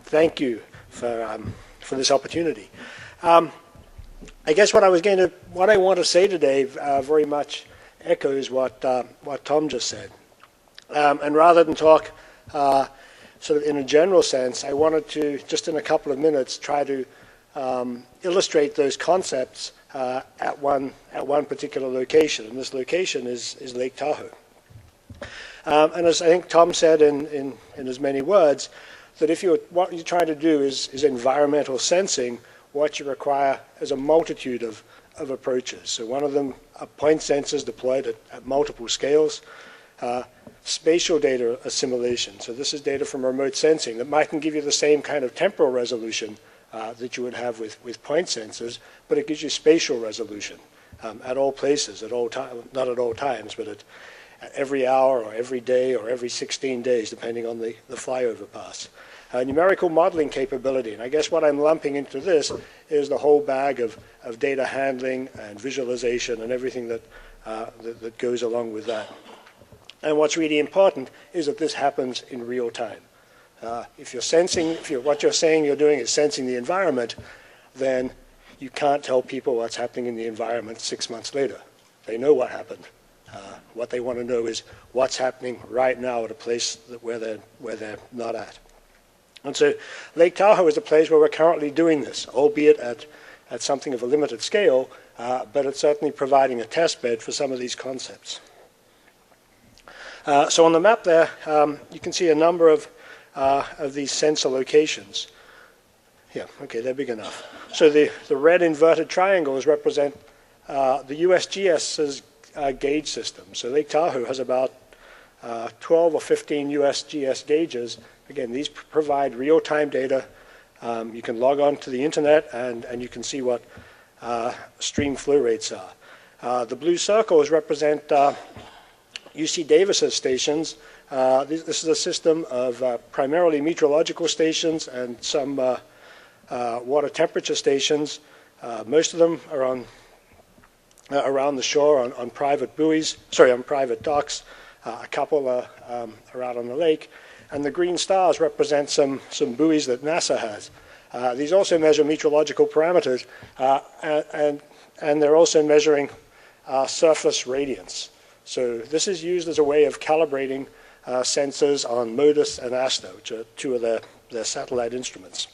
thank you for this opportunity. I guess what I want to say today very much echoes what Tom just said. And rather than talk sort of in a general sense, I wanted to, just in a couple of minutes, try to illustrate those concepts at one particular location. And this location is Lake Tahoe. And as I think Tom said in as many words, that what you're trying to do is environmental sensing. What you require is a multitude of approaches. So one of them are point sensors deployed at multiple scales. Spatial data assimilation. So this is data from remote sensing that mightn't give you the same kind of temporal resolution that you would have with point sensors, but it gives you spatial resolution at all places, at all time, not at all times, but at every hour or every day or every 16 days, depending on the flyover pass. Numerical modeling capability, and I guess what I'm lumping into this is the whole bag of data handling and visualization and everything that goes along with that. And what's really important is that this happens in real time. If you're sensing, what you're saying you're doing is sensing the environment, then you can't tell people what's happening in the environment 6 months later. They know what happened. What they want to know is what's happening right now at a place where they're not at. And so Lake Tahoe is a place where we're currently doing this, albeit at something of a limited scale, but it's certainly providing a test bed for some of these concepts. So on the map there, you can see a number of these sensor locations. Yeah, okay, they're big enough. So the red inverted triangles represent the USGS's gauge system. So Lake Tahoe has about 12 or 15 USGS gauges. Again, these provide real-time data. You can log on to the internet and you can see what stream flow rates are. The blue circles represent UC Davis's stations. This is a system of primarily meteorological stations and some water temperature stations. Most of them are on around the shore on private buoys, on private docks. A couple are out on the lake. And the green stars represent some buoys that NASA has. These also measure meteorological parameters, and they're also measuring surface radiance. So this is used as a way of calibrating sensors on MODIS and ASTO, which are two of their satellite instruments.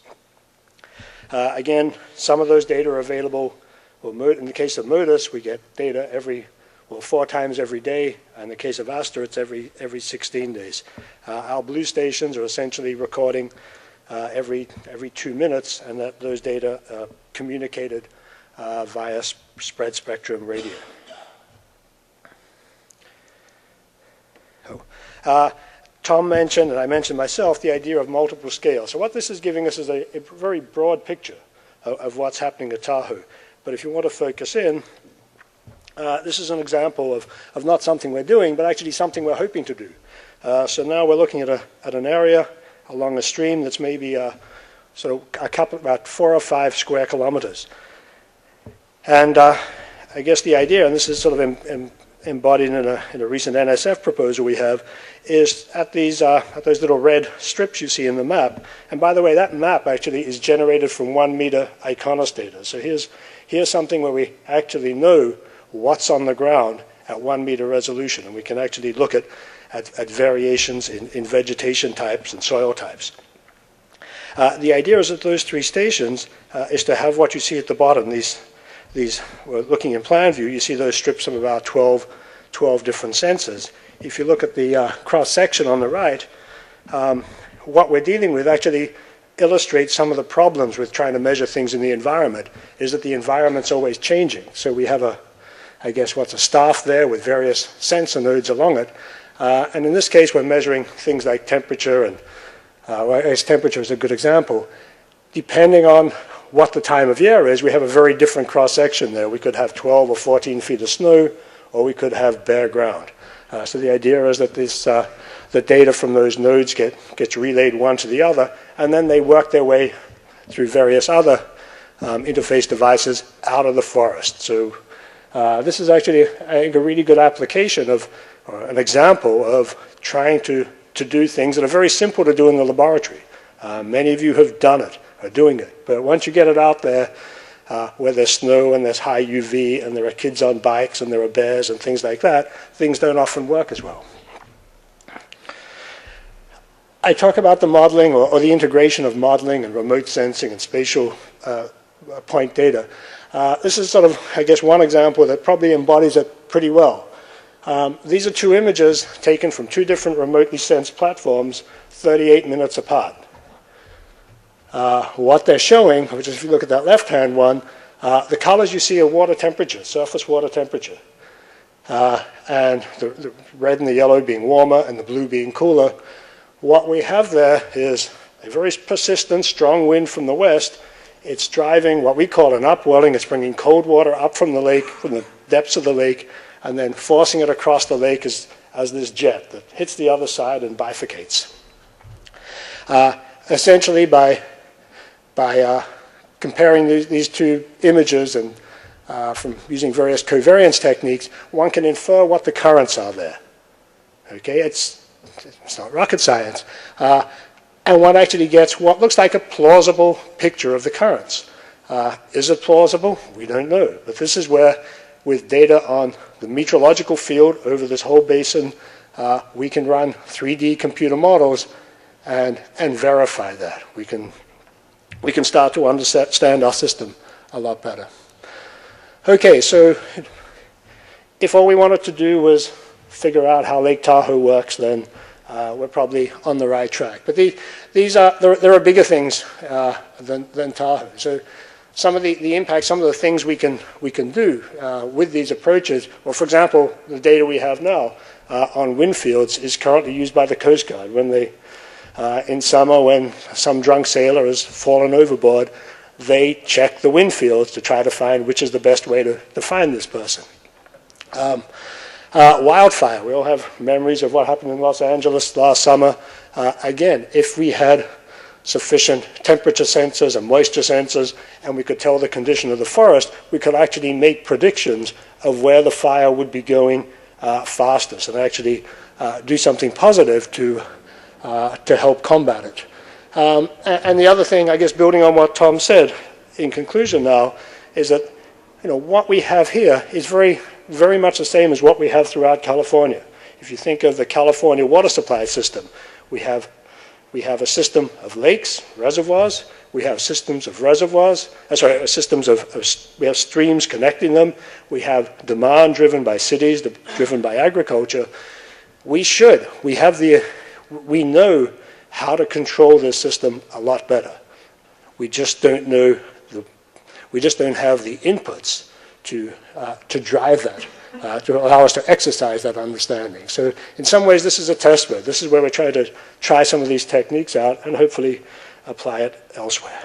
Again, some of those data are available. Well, in the case of MODIS, we get data 4 times every day. In the case of ASTO, it's every 16 days. Our blue stations are essentially recording every 2 minutes, and those data are communicated via spread spectrum radio. Tom mentioned, and I mentioned myself, the idea of multiple scales. So what this is giving us is a very broad picture of what's happening at Tahoe. But if you want to focus in, this is an example of not something we're doing, but actually something we're hoping to do. So now we're looking at an area along a stream that's maybe about 4 or 5 square kilometers. And I guess the idea, and this is sort of embodied in a recent NSF proposal we have, is at those little red strips you see in the map. And by the way, that map actually is generated from 1 meter ICONOS data. So here's something where we actually know what's on the ground at 1 meter resolution, and we can actually look at variations in vegetation types and soil types. The idea is that those 3 stations is to have what you see at the bottom, these well, looking in plan view, you see those strips of about 12 different sensors. If you look at the cross-section on the right, what we're dealing with actually illustrates some of the problems with trying to measure things in the environment, is that the environment's always changing. So we have a staff there with various sensor nodes along it. And in this case, we're measuring things like temperature, and temperature is a good example. Depending on what the time of year is, we have a very different cross-section there. We could have 12 or 14 feet of snow, or we could have bare ground. So the idea is that the data from those nodes gets relayed one to the other, and then they work their way through various other interface devices out of the forest. So this is actually, I think, a really good application or an example of trying to do things that are very simple to do in the laboratory. Many of you have done it, are doing it. But once you get it out there, where there's snow and there's high UV and there are kids on bikes and there are bears and things like that, things don't often work as well. I talk about the modeling or the integration of modeling and remote sensing and spatial point data. This is sort of, I guess, one example that probably embodies it pretty well. These are two images taken from two different remotely sensed platforms, 38 minutes apart. What they're showing, which is if you look at that left-hand one, the colors you see are water temperature, surface water temperature. And the red and the yellow being warmer and the blue being cooler. What we have there is a very persistent, strong wind from the west. It's driving what we call an upwelling. It's bringing cold water up from the lake, from the depths of the lake, and then forcing it across the lake as this jet that hits the other side and bifurcates. Essentially, by comparing these two images and from using various covariance techniques, one can infer what the currents are there. Okay, it's not rocket science. And one actually gets what looks like a plausible picture of the currents. Is it plausible? We don't know. But this is where, with data on the meteorological field over this whole basin, we can run 3D computer models and verify that. We can start to understand our system a lot better. Okay, so if all we wanted to do was figure out how Lake Tahoe works, then we're probably on the right track. But there are bigger things than Tahoe. So some of the impact, some of the things we can do with these approaches, well, for example, the data we have now on wind fields is currently used by the Coast Guard when they, in summer, when some drunk sailor has fallen overboard, they check the wind fields to try to find which is the best way to find this person. Wildfire, we all have memories of what happened in Los Angeles last summer. Again, if we had sufficient temperature sensors and moisture sensors and we could tell the condition of the forest, we could actually make predictions of where the fire would be going fastest and actually do something positive to help combat it. And the other thing, I guess, building on what Tom said in conclusion now, is that what we have here is very much the same as what we have throughout California. If you think of the California water supply system, we have a system of lakes, reservoirs. We have systems of reservoirs. We have streams connecting them. We have demand driven by cities, driven by agriculture. We know how to control this system a lot better. We just don't know. We just don't have the inputs to drive that, to allow us to exercise that understanding. So in some ways, this is a test bed. This is where we're trying to try some of these techniques out and hopefully apply it elsewhere.